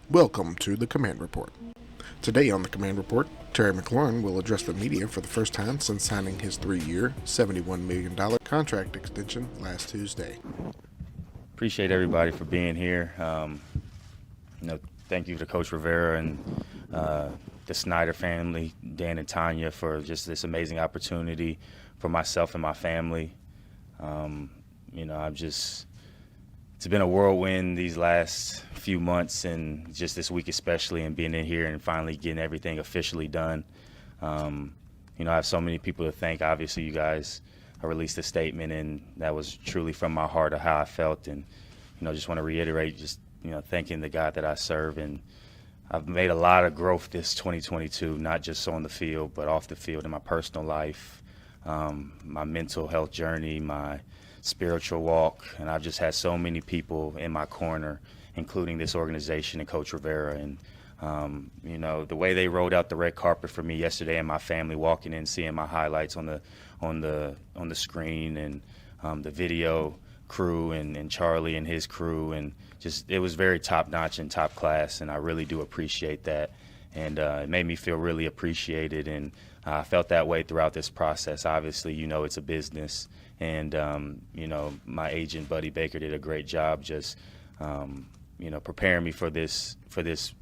Welcome to the Command Report. Today on the Command Report, Terry McLaurin will address the media for the first time since signing his 3-year, $71 million contract extension last Tuesday. Appreciate everybody for being here. Thank you to Coach Rivera and the Snyder family, Dan and Tanya, for just this amazing opportunity for myself and my family. It's been a whirlwind these last few months and just this week especially, and being in here and finally getting everything officially done. I have so many people to thank. Obviously, you guys, I released a statement, and that was truly from my heart of how I felt. And, just want to reiterate, thanking the God that I serve. And I've made a lot of growth this 2022, not just on the field, but off the field in my personal life, my mental health journey, my spiritual walk. And I've just had so many people in my corner, including this organization and Coach Rivera. And, the way they rolled out the red carpet for me yesterday, and my family walking in, seeing my highlights on the screen, and the video crew and Charlie and his crew, and just it was very top notch and top class, and I really do appreciate that. And it made me feel really appreciated, and I felt that way throughout this process. Obviously, it's a business, and my agent Buddy Baker did a great job just preparing me for this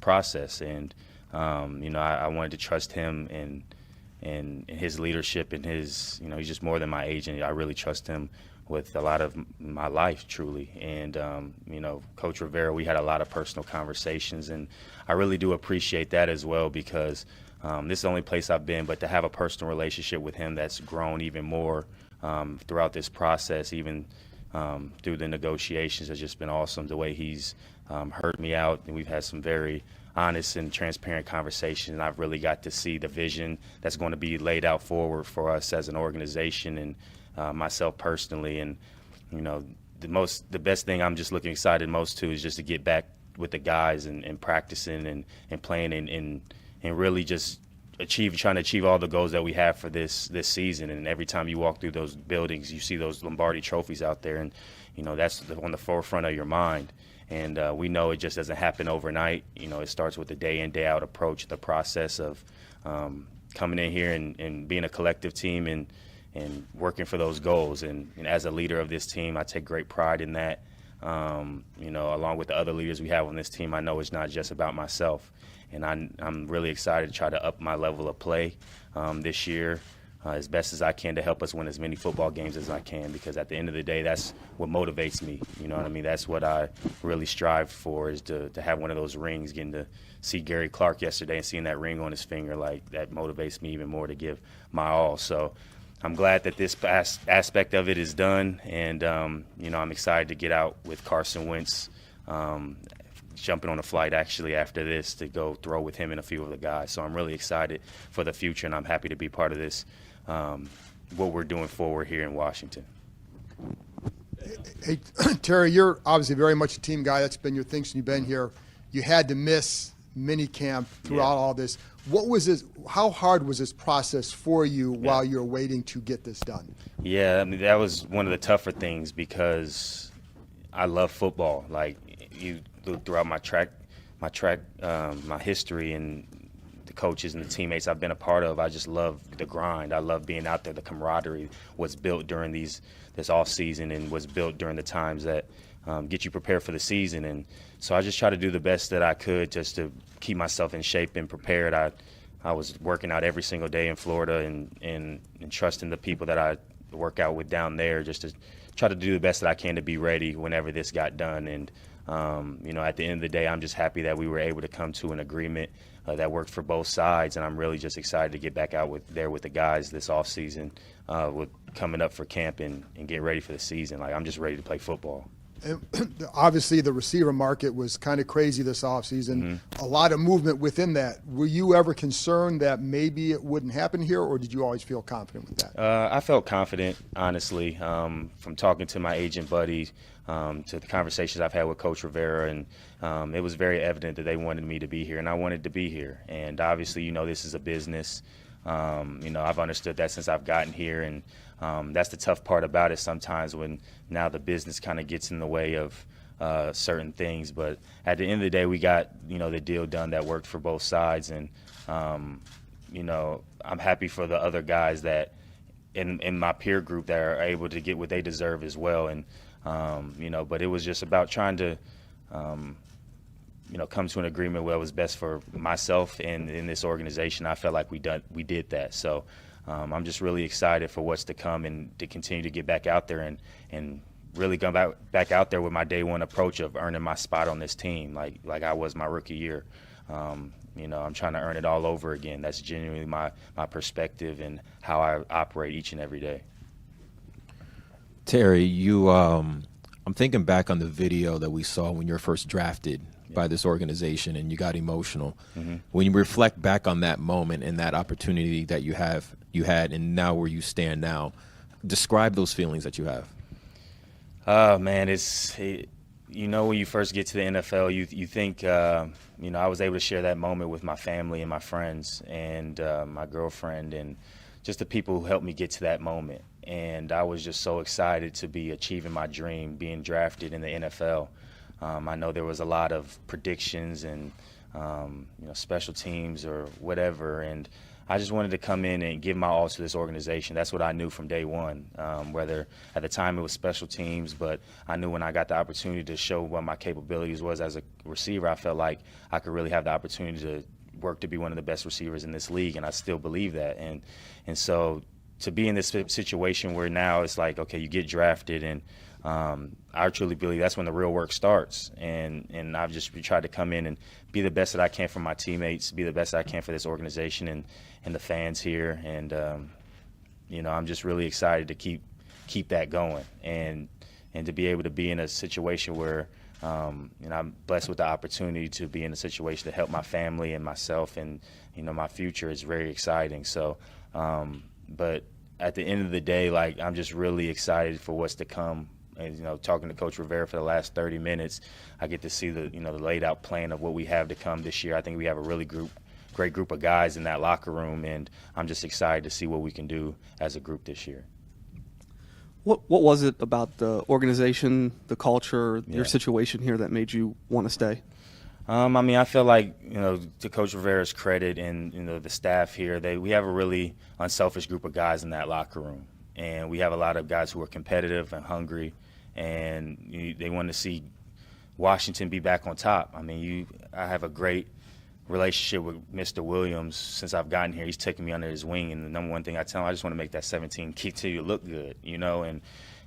process. And I wanted to trust him and his leadership, and his he's just more than my agent. I really trust him with a lot of my life, truly. And Coach Rivera, we had a lot of personal conversations, and I really do appreciate that as well, because this is the only place I've been, but to have a personal relationship with him that's grown even more throughout this process, even through the negotiations, has just been awesome. The way he's heard me out, and we've had some very honest and transparent conversations, and I've really got to see the vision that's going to be laid out forward for us as an organization, and myself personally. And the best thing I'm just looking excited most to is just to get back with the guys and practicing and playing and really just trying to achieve all the goals that we have for this season. And every time you walk through those buildings, you see those Lombardi trophies out there, and that's on the forefront of your mind. And we know it just doesn't happen overnight. It starts with the day in, day out approach, the process of coming in here and being a collective team and working for those goals. And as a leader of this team, I take great pride in that. Along with the other leaders we have on this team, I know it's not just about myself. And I'm really excited to try to up my level of play this year as best as I can to help us win as many football games as I can, because at the end of the day, that's what motivates me. You know what I mean? That's what I really strive for, is to have one of those rings. Getting to see Gary Clark yesterday and seeing that ring on his finger, like, that motivates me even more to give my all. So I'm glad that this aspect of it is done, and I'm excited to get out with Carson Wentz, jumping on a flight actually after this to go throw with him and a few of the guys. So I'm really excited for the future, and I'm happy to be part of this, what we're doing forward here in Washington. Hey, Terry, you're obviously very much a team guy. That's been your thing since you've been here. You had to miss mini camp throughout all this. What was this? How hard was this process for you while you were waiting to get this done? Yeah, that was one of the tougher things, because I love football. Like, you look throughout my history and the coaches and the teammates I've been a part of, I just love the grind. I love being out there. The camaraderie was built during this off season, and was built during the times that get you prepared for the season. And so I just try to do the best that I could just to keep myself in shape and prepared. I was working out every single day in Florida and trusting the people that I work out with down there, just to try to do the best that I can to be ready whenever this got done. And at the end of the day, I'm just happy that we were able to come to an agreement that worked for both sides, and I'm really just excited to get back out with the guys this off season, with coming up for camp and get ready for the season. Like, I'm just ready to play football. And obviously, the receiver market was kind of crazy this offseason. Mm-hmm. A lot of movement within that. Were you ever concerned that maybe it wouldn't happen here, or did you always feel confident with that? I felt confident, honestly, from talking to my agent buddy, to the conversations I've had with Coach Rivera, and it was very evident that they wanted me to be here, and I wanted to be here. And obviously, this is a business. I've understood that since I've gotten here, and that's the tough part about it sometimes, when now the business kind of gets in the way of certain things. But at the end of the day, we got, the deal done that worked for both sides. And, I'm happy for the other guys that in my peer group that are able to get what they deserve as well. And, but it was just about trying to, come to an agreement where it was best for myself and in this organization. I felt like we did that. So I'm just really excited for what's to come and to continue to get back out there and really come back out there with my day one approach of earning my spot on this team, like I was my rookie year. I'm trying to earn it all over again. That's genuinely my perspective and how I operate each and every day. Terry, I'm thinking back on the video that we saw when you were first drafted by this organization and you got emotional. Mm-hmm. When you reflect back on that moment and that opportunity that you had and now where you stand now, describe those feelings that you have. Oh, man, when you first get to the NFL, you think, I was able to share that moment with my family and my friends and my girlfriend and just the people who helped me get to that moment. And I was just so excited to be achieving my dream, being drafted in the NFL. I know there was a lot of predictions and, special teams or whatever. And I just wanted to come in and give my all to this organization. That's what I knew from day one, whether at the time it was special teams, but I knew when I got the opportunity to show what my capabilities was as a receiver, I felt like I could really have the opportunity to work to be one of the best receivers in this league, and I still believe that. And so to be in this situation where now it's like, okay, you get drafted, and I truly believe that's when the real work starts. And I've just tried to come in and be the best that I can for my teammates, be the best that I can for this organization and the fans here. And, I'm just really excited to keep that going and to be able to be in a situation where, I'm blessed with the opportunity to be in a situation to help my family and myself, and, my future is very exciting. So, but at the end of the day, I'm just really excited for what's to come. And, talking to Coach Rivera for the last 30 minutes, I get to see the laid out plan of what we have to come this year. I think we have a really great group of guys in that locker room, and I'm just excited to see what we can do as a group this year. What was it about the organization, the culture, your situation here that made you want to stay? I feel like, to Coach Rivera's credit and, the staff here, we have a really unselfish group of guys in that locker room. And we have a lot of guys who are competitive and hungry, and they want to see Washington be back on top. I have a great relationship with Mr. Williams since I've gotten here. He's taken me under his wing, and the number one thing I tell him, I just want to make that 17 continue to look good, and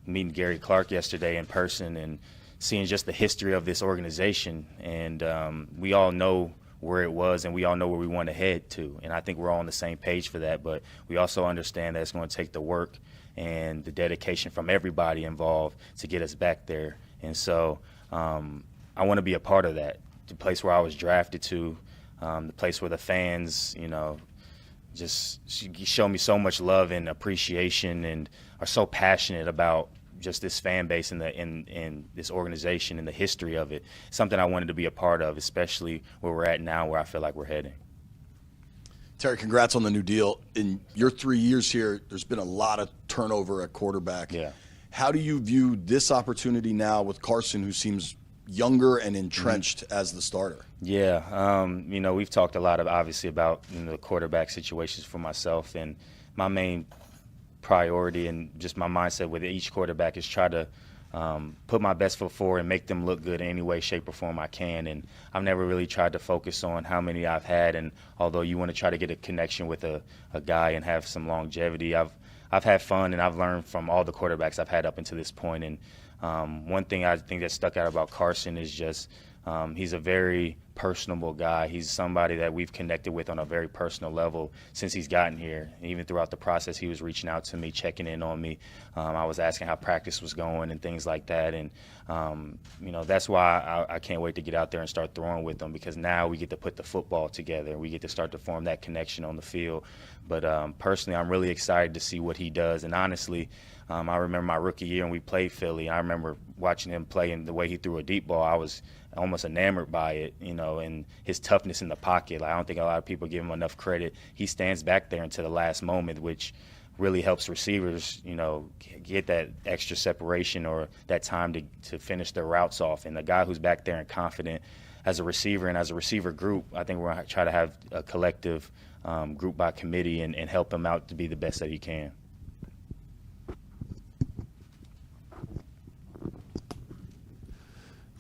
meeting Gary Clark yesterday in person and seeing just the history of this organization. And we all know where it was, and we all know where we want to head to. And I think we're all on the same page for that, but we also understand that it's going to take the work and the dedication from everybody involved to get us back there. And so I want to be a part of that, the place where I was drafted to, the place where the fans, just show me so much love and appreciation and are so passionate about just this fan base and this organization and the history of it. Something I wanted to be a part of, especially where we're at now, where I feel like we're heading. Terry, congrats on the new deal. In your 3 years here, there's been a lot of turnover at quarterback. Yeah. How do you view this opportunity now with Carson, who seems younger and entrenched as the starter? Yeah, we've talked a lot obviously about the quarterback situations for myself, and my main priority and just my mindset with each quarterback is try to put my best foot forward and make them look good in any way, shape, or form I can. And I've never really tried to focus on how many I've had. And although you want to try to get a connection with a guy and have some longevity, I've had fun and I've learned from all the quarterbacks I've had up until this point. And one thing I think that stuck out about Carson is just he's a very personable guy. He's somebody that we've connected with on a very personal level since he's gotten here. Even throughout the process, he was reaching out to me, checking in on me. I was asking how practice was going and things like that. And, that's why I can't wait to get out there and start throwing with him, because now we get to put the football together. We get to start to form that connection on the field. But personally, I'm really excited to see what he does. And honestly, I remember my rookie year when we played Philly. I remember watching him play, and the way he threw a deep ball, I was almost enamored by it, and his toughness in the pocket. I don't think a lot of people give him enough credit. He stands back there until the last moment, which really helps receivers, get that extra separation or that time to finish their routes off. And the guy who's back there and confident as a receiver and as a receiver group, I think we're going to try to have a collective group by committee and help him out to be the best that he can.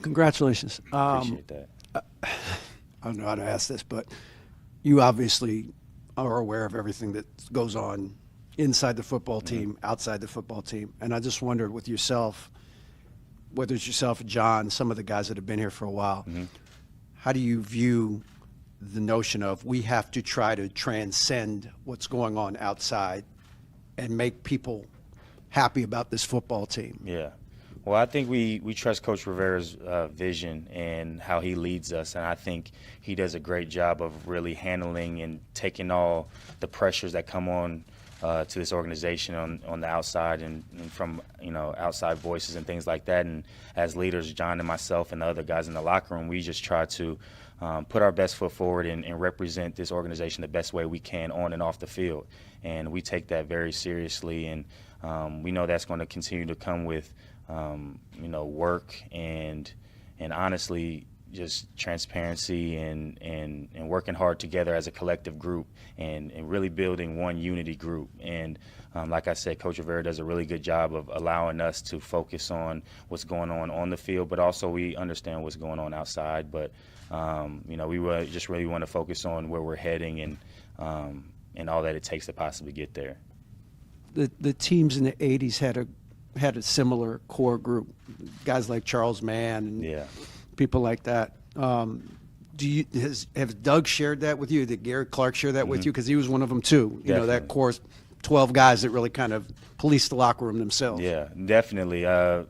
Congratulations. Appreciate that. I don't know how to ask this, but you obviously are aware of everything that goes on inside the football team, outside the football team. And I just wondered with yourself, whether it's yourself or John, some of the guys that have been here for a while, how do you view the notion of we have to try to transcend what's going on outside and make people happy about this football team? Yeah. Well, I think we trust Coach Rivera's vision and how he leads us, and I think he does a great job of really handling and taking all the pressures that come on to this organization on the outside and from outside voices and things like that. And as leaders, John and myself and the other guys in the locker room, we just try to put our best foot forward and represent this organization the best way we can on and off the field. And we take that very seriously, and we know that's going to continue to come with work and honestly just transparency and working hard together as a collective group and really building one unity group. And like I said, Coach Rivera does a really good job of allowing us to focus on what's going on the field, but also we understand what's going on outside. But we just really want to focus on where we're heading and all that it takes to possibly get there. The teams in the 80s had a similar core group, guys like Charles Mann and people like that. Have Doug shared that with you? Did Gary Clark share that with you? Because he was one of them too. You know, that core 12 guys that really kind of police the locker room themselves. Yeah, definitely. I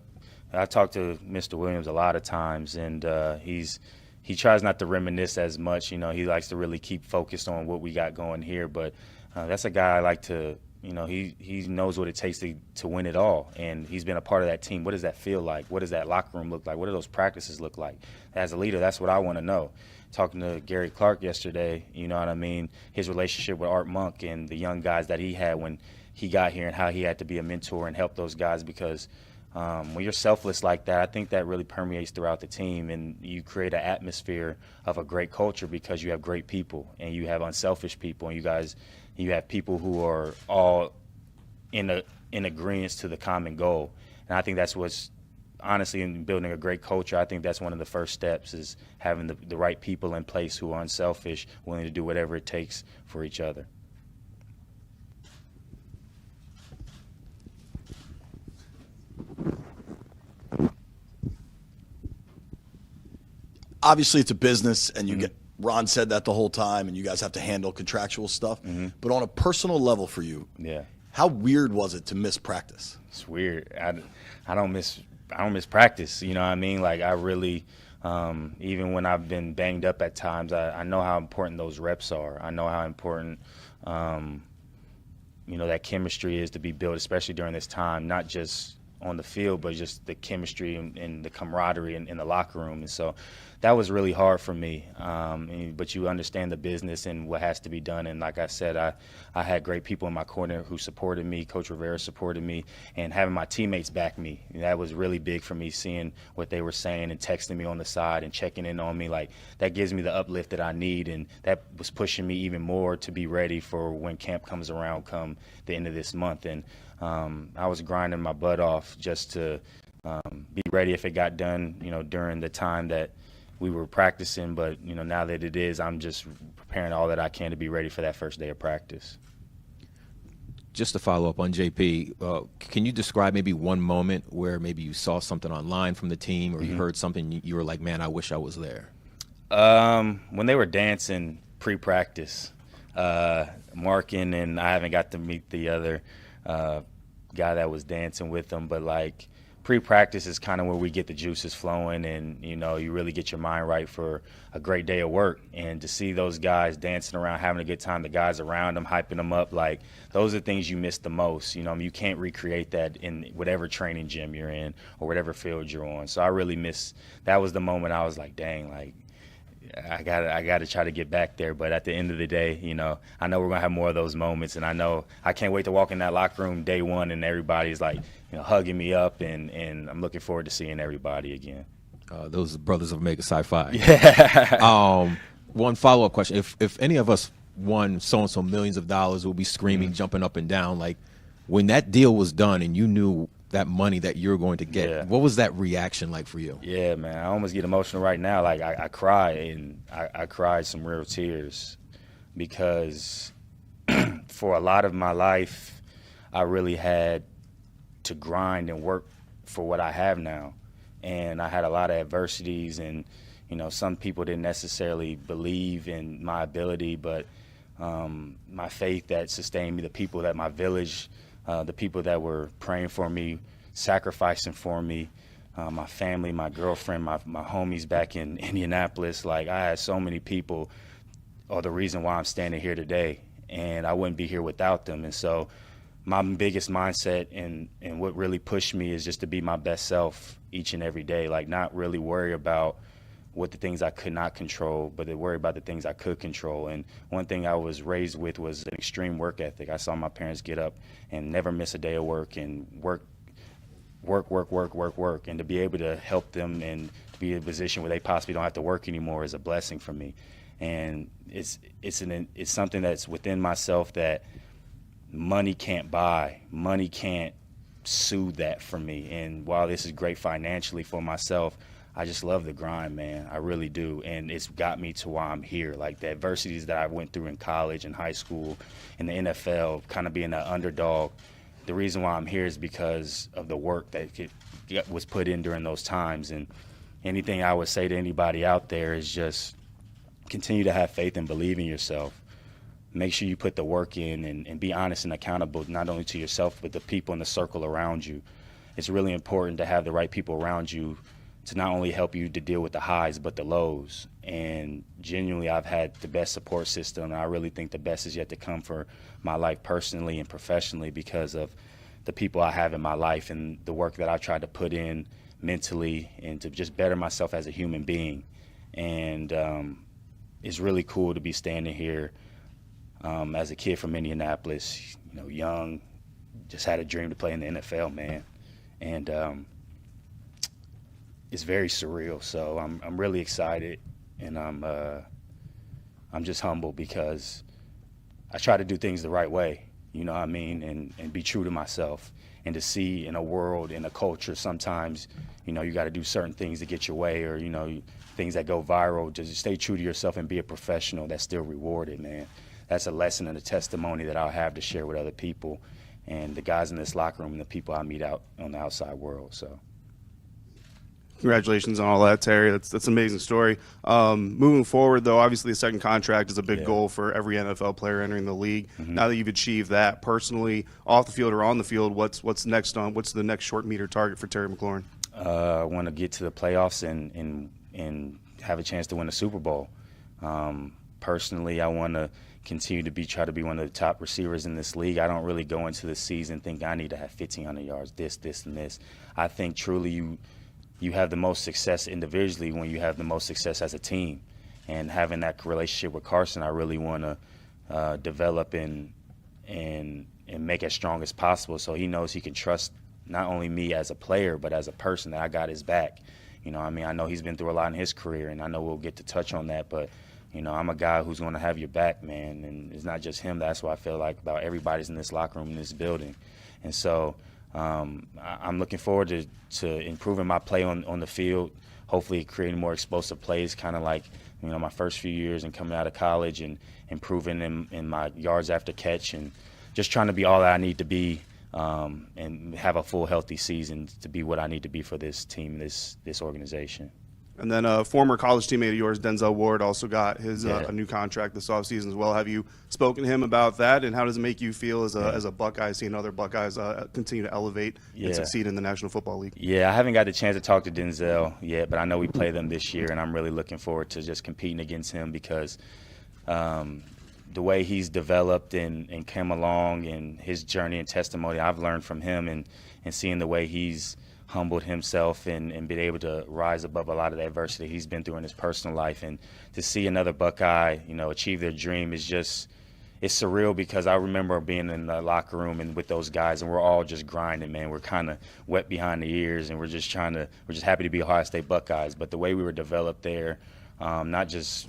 talked to Mr. Williams a lot of times, and he tries not to reminisce as much. He likes to really keep focused on what we got going here. But that's a guy I like to. He knows what it takes to win it all, and he's been a part of that team. What does that feel like? What does that locker room look like? What do those practices look like? As a leader, that's what I want to know. Talking to Gary Clark yesterday, you know what I mean, his relationship with Art Monk and the young guys that he had when he got here and how he had to be a mentor and help those guys because when you're selfless like that, I think that really permeates throughout the team, and you create an atmosphere of a great culture because you have great people and you have unselfish people, and you have people who are all in agreement to the common goal. And I think that's what's, honestly, in building a great culture, I think that's one of the first steps is having the right people in place who are unselfish, willing to do whatever it takes for each other. Obviously, it's a business, and you get Ron said that the whole time, and you guys have to handle contractual stuff. But on a personal level for you, how weird was it to miss practice? It's weird. I don't miss practice. You know what I mean? Like I really, even when I've been banged up at times, I know how important those reps are. I know how important that chemistry is to be built, especially during this time, not just on the field, but just the chemistry and the camaraderie in the locker room. And so that was really hard for me. But you understand the business and what has to be done. And like I said, I had great people in my corner who supported me. Coach Rivera supported me, and having my teammates back me. That was really big for me, seeing what they were saying and texting me on the side and checking in on me. Like that gives me the uplift that I need, and that was pushing me even more to be ready for when camp comes around come the end of this month. And I was grinding my butt off just to be ready if it got done, during the time that we were practicing. But, now that it is, I'm just preparing all that I can to be ready for that first day of practice. Just to follow up on JP, can you describe maybe one moment where maybe you saw something online from the team or you heard something you were like, man, I wish I was there? When they were dancing pre-practice, Markin, and I haven't got to meet the other guy that was dancing with them, but like pre-practice is kind of where we get the juices flowing, and you really get your mind right for a great day of work. And to see those guys dancing around, having a good time, the guys around them hyping them up, like those are things you miss the most. You can't recreate that in whatever training gym you're in or whatever field you're on. So I really miss that. Was the moment I was like, dang, like I gotta try to get back there. But at the end of the day, you know, I know we're gonna have more of those moments, and I can't wait to walk in that locker room day one and everybody's like, you know, hugging me up, and I'm looking forward to seeing everybody again. Those brothers of Mega Sci-Fi. Yeah. One follow-up question: If any of us won so-and-so millions of dollars, we'll be screaming, jumping up and down. Like, when that deal was done and you knew that money that you're going to get, what was that reaction like for you? Yeah, man, I almost get emotional right now. Like, I cry, and I cried some real tears because for a lot of my life, I really had to grind and work for what I have now. And I had a lot of adversities, and, you know, some people didn't necessarily believe in my ability, but my faith that sustained me, the people that my village, the people that were praying for me, sacrificing for me, my family, my girlfriend, my homies back in Indianapolis. Like, I had so many people are the reason why I'm standing here today, and I wouldn't be here without them. And so my biggest mindset and what really pushed me is just to be my best self each and every day, like not really worry about what the things I could not control, but to worry about the things I could control. And one thing I was raised with was an extreme work ethic. I saw my parents get up and never miss a day of work, and work, and to be able to help them and to be in a position where they possibly don't have to work anymore is a blessing for me. And it's something that's within myself that money can't buy. Money can't soothe that for me. And while this is great financially for myself, I just love the grind, man. I really do. And it's got me to why I'm here. Like, the adversities that I went through in college and high school and the NFL, kind of being an underdog, the reason why I'm here is because of the work that was put in during those times. And anything I would say to anybody out there is just continue to have faith and believe in yourself. Make sure you put the work in and be honest and accountable, not only to yourself, but the people in the circle around you. It's really important to have the right people around you to not only help you to deal with the highs, but the lows. And genuinely, I've had the best support system, and I really think the best is yet to come for my life personally and professionally because of the people I have in my life and the work that I've tried to put in mentally and to just better myself as a human being. And it's really cool to be standing here as a kid from Indianapolis, you know, young, just had a dream to play in the NFL, man. And it's very surreal. So I'm really excited, and I'm just humble because I try to do things the right way, you know what I mean, and be true to myself. And to see in a world, in a culture, sometimes, you know, you got to do certain things to get your way, or, you know, things that go viral. Just stay true to yourself and be a professional. That's still rewarded, man. That's a lesson and a testimony that I'll have to share with other people and the guys in this locker room and the people I meet out on the outside world. So. Congratulations on all that, Terry. That's an amazing story. Moving forward, though, obviously a second contract is a big goal for every NFL player entering the league. Mm-hmm. Now that you've achieved that personally, off the field or on the field, what's next what's the next short meter target for Terry McLaurin? I want to get to the playoffs and have a chance to win a Super Bowl. Personally, I want to continue to try to be one of the top receivers in this league. I don't really go into the season thinking I need to have 1,500 yards, this, and this. I think truly you have the most success individually when you have the most success as a team. And having that relationship with Carson, I really want to develop and make as strong as possible so he knows he can trust not only me as a player but as a person, that I got his back. You know, I mean, I know he's been through a lot in his career, and I know we'll get to touch on that, but you know, I'm a guy who's going to have your back, man, and it's not just him. That's what I feel like about everybody's in this locker room, in this building. And so I'm looking forward to improving my play on the field, hopefully creating more explosive plays, kind of like, you know, my first few years and coming out of college, and improving in my yards after catch, and just trying to be all that I need to be and have a full, healthy season to be what I need to be for this team, this organization. And then a former college teammate of yours, Denzel Ward, also got his a new contract this offseason as well. Have you spoken to him about that, and how does it make you feel as a Buckeye, seeing other Buckeyes continue to elevate and succeed in the National Football League? Yeah, I haven't got the chance to talk to Denzel yet, but I know we play them this year, and I'm really looking forward to just competing against him because the way he's developed and come along and his journey and testimony, I've learned from him, and seeing the way he's humbled himself and been able to rise above a lot of the adversity he's been through in his personal life. And to see another Buckeye, achieve their dream is just, it's surreal, because I remember being in the locker room and with those guys, and we're all just grinding, man. We're kind of wet behind the ears, and we're just happy to be Ohio State Buckeyes. But the way we were developed there, not just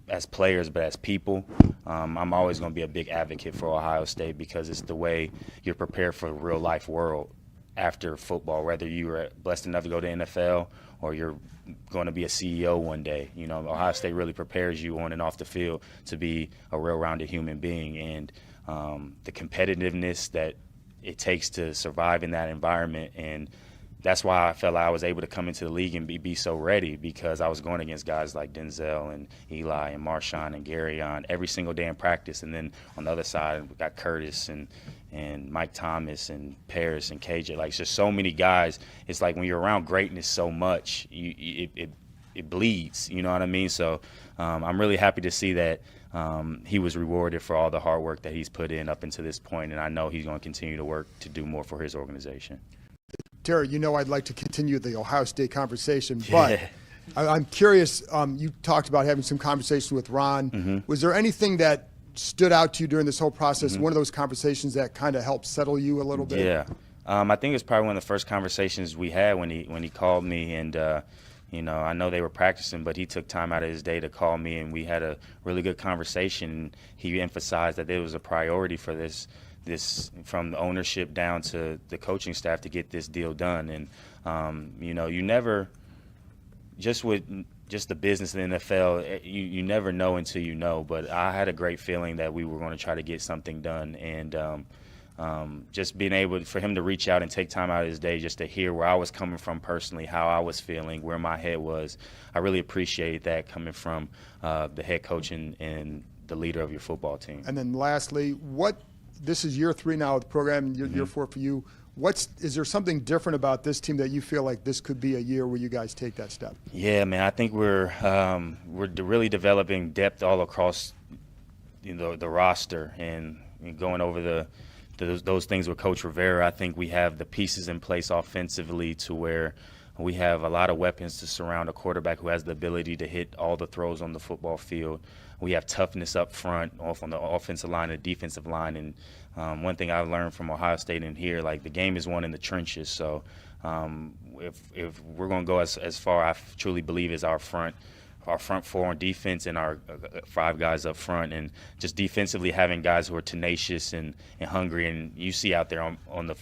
as players but as people, I'm always going to be a big advocate for Ohio State, because it's the way you're prepared for the real life world after football, whether you were blessed enough to go to NFL or you're going to be a CEO one day. Ohio State really prepares you on and off the field to be a real-rounded human being. And the competitiveness that it takes to survive in that environment, and that's why I felt like I was able to come into the league and be so ready, because I was going against guys like Denzel and Eli and Marshawn and Gary on every single day in practice. And then on the other side, we got Curtis and Mike Thomas and Paris and KJ. Like, it's just so many guys. It's like when you're around greatness so much, it bleeds. You know what I mean? So I'm really happy to see that he was rewarded for all the hard work that he's put in up until this point, and I know he's going to continue to work to do more for his organization. Terry, I'd like to continue the Ohio State conversation, but I'm curious. You talked about having some conversations with Ron. Mm-hmm. Was there anything that stood out to you during this whole process? Mm-hmm. One of those conversations that kind of helped settle you a little bit? Yeah. I think it was probably one of the first conversations we had when he called me, and I know they were practicing, but he took time out of his day to call me, and we had a really good conversation. He emphasized that it was a priority for this from the ownership down to the coaching staff to get this deal done. And you never, just the business of the NFL, you never know until you know. But I had a great feeling that we were going to try to get something done, and just being able for him to reach out and take time out of his day just to hear where I was coming from personally, how I was feeling, where my head was. I really appreciate that coming from the head coach and the leader of your football team. And then lastly, this is year 3 now of the program, year 4 for you. Is there something different about this team that you feel like this could be a year where you guys take that step? Yeah, man, I think we're really developing depth all across the roster, and going over those things with Coach Rivera. I think we have the pieces in place offensively to where we have a lot of weapons to surround a quarterback who has the ability to hit all the throws on the football field. We have toughness up front, off on the offensive line and defensive line. And one thing I've learned from Ohio State and here, like, the game is won in the trenches. So if we're going to go as far, I truly believe, as our front 4 on defense and our 5 guys up front, and just defensively having guys who are tenacious and hungry. And you see out there on the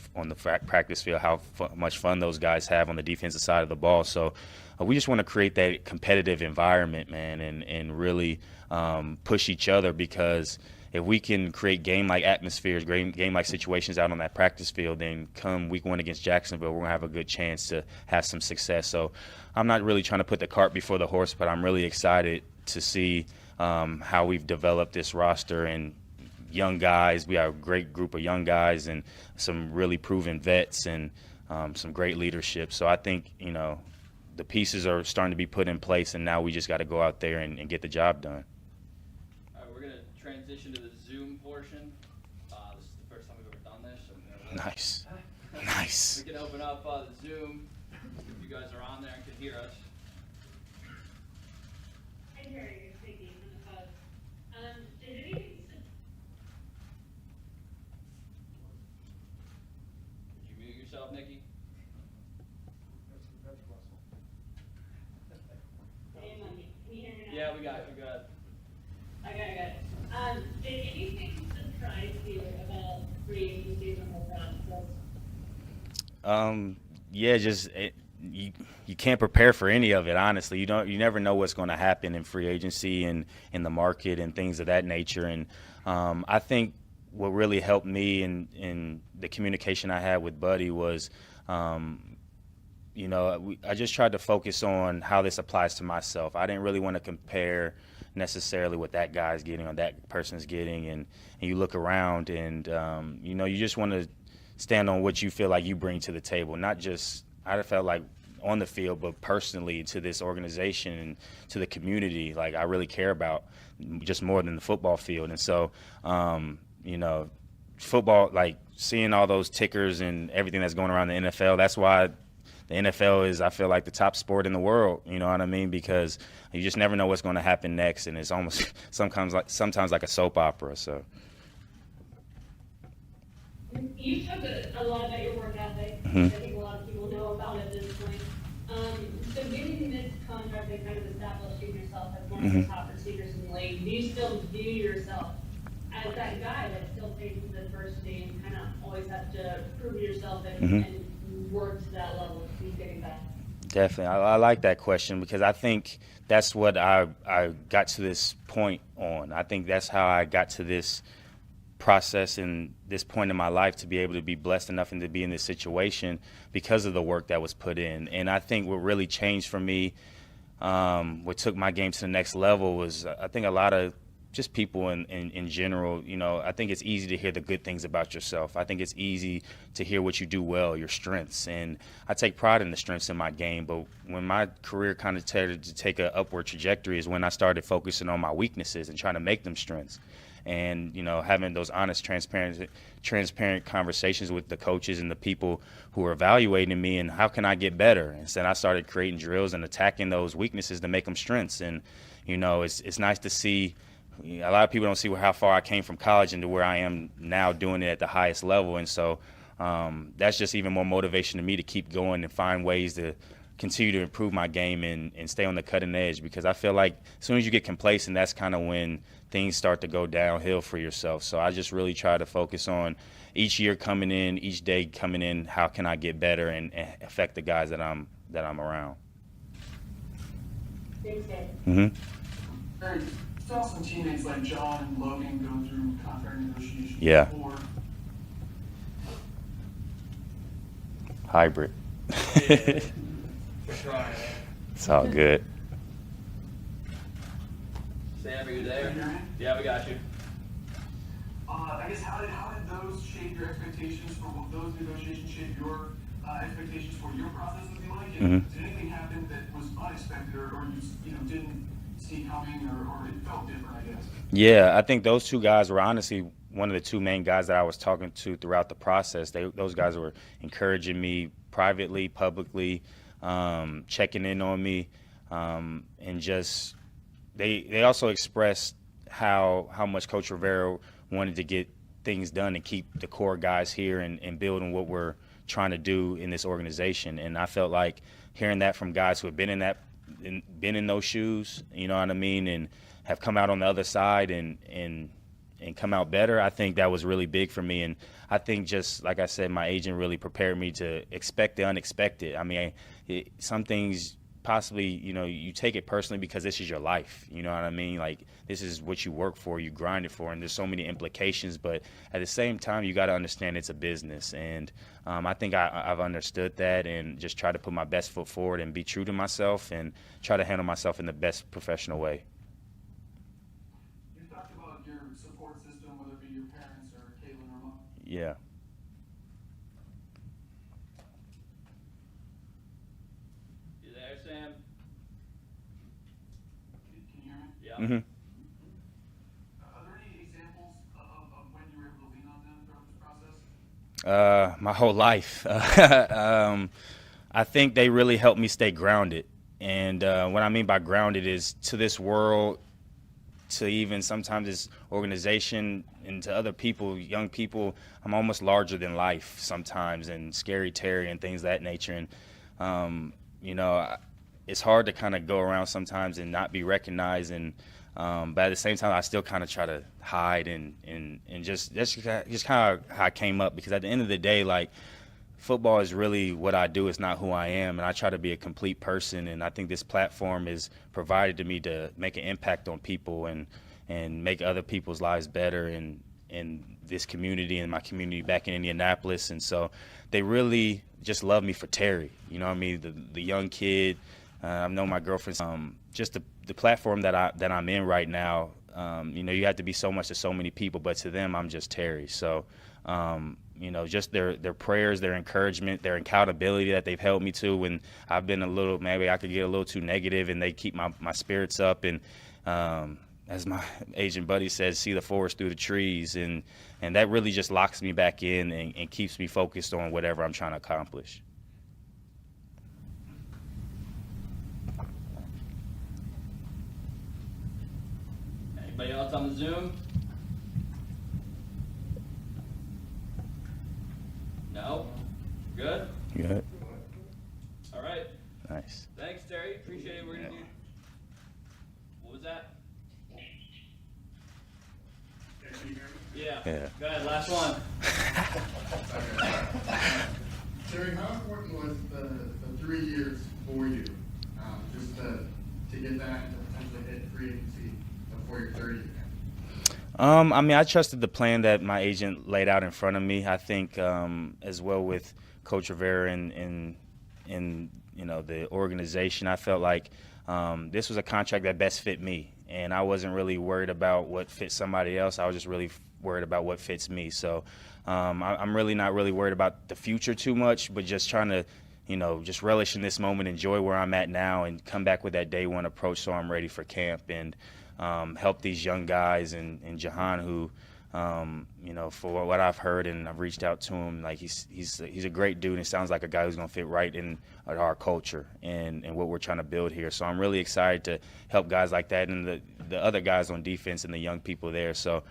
practice field how much fun those guys have on the defensive side of the ball. So we just want to create that competitive environment, man, and really push each other, because if we can create game-like atmospheres, game-like situations out on that practice field, then come week 1 against Jacksonville, we're going to have a good chance to have some success. So I'm not really trying to put the cart before the horse, but I'm really excited to see how we've developed this roster and young guys. We have a great group of young guys and some really proven vets and some great leadership. So I think, the pieces are starting to be put in place, and now we just got to go out there and get the job done. Transition to the Zoom portion. This is the first time we've ever done this. So Nice. Nice. We can open up the Zoom. If you guys are on there and can hear us. I hear you speaking. Did anything? Did you mute yourself, Nikki? Yeah, we got it. We got it. Okay, good. Did anything surprise you about free agency the whole process? Yeah, just you can't prepare for any of it, honestly. You never know what's going to happen in free agency and in the market and things of that nature. And I think what really helped me in the communication I had with Buddy was, I just tried to focus on how this applies to myself. I didn't really want to compare necessarily what that guy's getting or that person's getting, and you look around and you just want to stand on what you feel like you bring to the table, not just I felt like on the field, but personally to this organization and to the community. Like, I really care about just more than the football field. And so football, like, seeing all those tickers and everything that's going around the NFL, that's why the NFL is, I feel like, the top sport in the world. You know what I mean? Because you just never know what's going to happen next, and it's almost sometimes like a soap opera. So. You talked a lot about your work ethic. I think a lot of people know about it at this point. So getting this contract and kind of establishing yourself as one of the top receivers in the league, do you still view yourself as that guy that still faces adversity and kind of always have to prove yourself and work to that level to keep getting back? Definitely. I like that question because I think that's what I got to this point on. I think that's how I got to this process and this point in my life to be able to be blessed enough and to be in this situation because of the work that was put in. And I think what really changed for me, what took my game to the next level was I think a lot of just people in general, you know, I think it's easy to hear the good things about yourself. I think it's easy to hear what you do well, your strengths. And I take pride in the strengths in my game. But when my career kind of started to take an upward trajectory is when I started focusing on my weaknesses and trying to make them strengths. And, you know, having those honest, transparent conversations with the coaches and the people who are evaluating me and how can I get better. Instead, I started creating drills and attacking those weaknesses to make them strengths. And, you know, it's nice to see. A lot of people don't see how far I came from college into where I am now doing it at the highest level. And so that's just even more motivation to me to keep going and find ways to continue to improve my game and stay on the cutting edge, because I feel like as soon as you get complacent, that's kind of when things start to go downhill for yourself. So I just really try to focus on each year coming in, each day coming in, how can I get better and affect the guys that I'm around. Thanks, Dave. You saw some teammates like John and Logan go through contract negotiations before. Hybrid. It's all good. Sam, are you there? Yeah, we got you. I guess how did those shape your expectations for what those negotiations shape your expectations for your process would be like? And did anything happen that was unexpected or you didn't see coming or it felt different, I guess? Yeah, I think those two guys were honestly one of the two main guys that I was talking to throughout the process. Those guys were encouraging me privately, publicly, checking in on me, and just they also expressed how much Coach Rivera wanted to get things done and keep the core guys here and build on what we're trying to do in this organization. And I felt like hearing that from guys who have been in those shoes, you know what I mean, and have come out on the other side and come out better, I think that was really big for me. And I think, just like I said, my agent really prepared me to expect the unexpected. I mean, some things possibly, you take it personally because this is your life. You know what I mean? Like, this is what you work for, you grind it for, and there's so many implications. But at the same time, you got to understand it's a business. And I think I've understood that and just try to put my best foot forward and be true to myself and try to handle myself in the best professional way. You talked about your support system, whether it be your parents or Caitlin or mom. Yeah. Sam? Can you hear me? Yeah. Mm-hmm. Are there any examples of when you were able to lean on them throughout this process? My whole life. I think they really helped me stay grounded. And what I mean by grounded is to this world, to even sometimes this organization, and to other people, young people, I'm almost larger than life sometimes, and scary Terry and things of that nature. And, it's hard to kind of go around sometimes and not be recognized, and but at the same time I still kind of try to hide and just that's just kind of how I came up, because at the end of the day, like, football is really what I do. It's not who I am, and I try to be a complete person, and I think this platform is provided to me to make an impact on people and make other people's lives better in this community and my community back in Indianapolis. And so they really just love me for Terry. You know what I mean? The young kid. I've known my girlfriend. Just the platform that I'm in right now. You have to be so much to so many people, but to them, I'm just Terry. So, just their prayers, their encouragement, their accountability that they've held me to when I've been maybe I could get a little too negative, and they keep my spirits up. And as my agent buddy says, see the forest through the trees, and that really just locks me back in and keeps me focused on whatever I'm trying to accomplish. Anybody else on the Zoom? No? Good? Good. All right. Nice. Thanks, Terry. Appreciate it. We're going to do. What was that? Yeah. Go ahead, last one. Terry, how important was the 3 years for you, just to get that and to potentially hit free agency before your 30th? I mean, I trusted the plan that my agent laid out in front of me. I think as well with Coach Rivera and you know, the organization, I felt like this was a contract that best fit me, and I wasn't really worried about what fits somebody else. I was just really worried about what fits me. So I'm really not really worried about the future too much, but just trying to, you know, just relish in this moment, enjoy where I'm at now, and come back with that day one approach so I'm ready for camp and help these young guys and Jahan, who, you know, for what I've heard and I've reached out to him, like he's a great dude, and it sounds like a guy who's going to fit right in our culture and what we're trying to build here. So I'm really excited to help guys like that and the other guys on defense and the young people there. So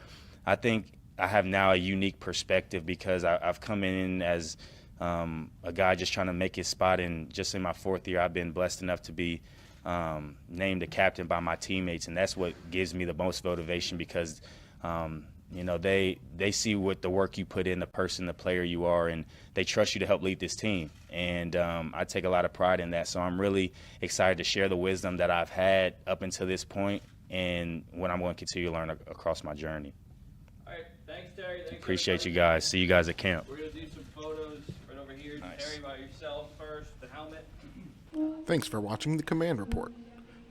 I think I have now a unique perspective because I've come in as a guy just trying to make his spot, and just in my 4th year, I've been blessed enough to be named a captain by my teammates, and that's what gives me the most motivation because you know, they see what the work you put in, the person, the player you are, and they trust you to help lead this team. And I take a lot of pride in that. So I'm really excited to share the wisdom that I've had up until this point and what I'm going to continue to learn across my journey. All right. Thanks, Terry. Thanks, Appreciate everybody. you guys. See you guys at camp. We're going to do some photos right over here. Nice. Terry, by yourself first, the helmet. Thanks for watching the Command Report.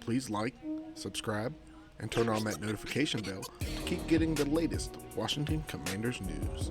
Please like, subscribe, and turn on that notification bell to keep getting the latest Washington Commanders news.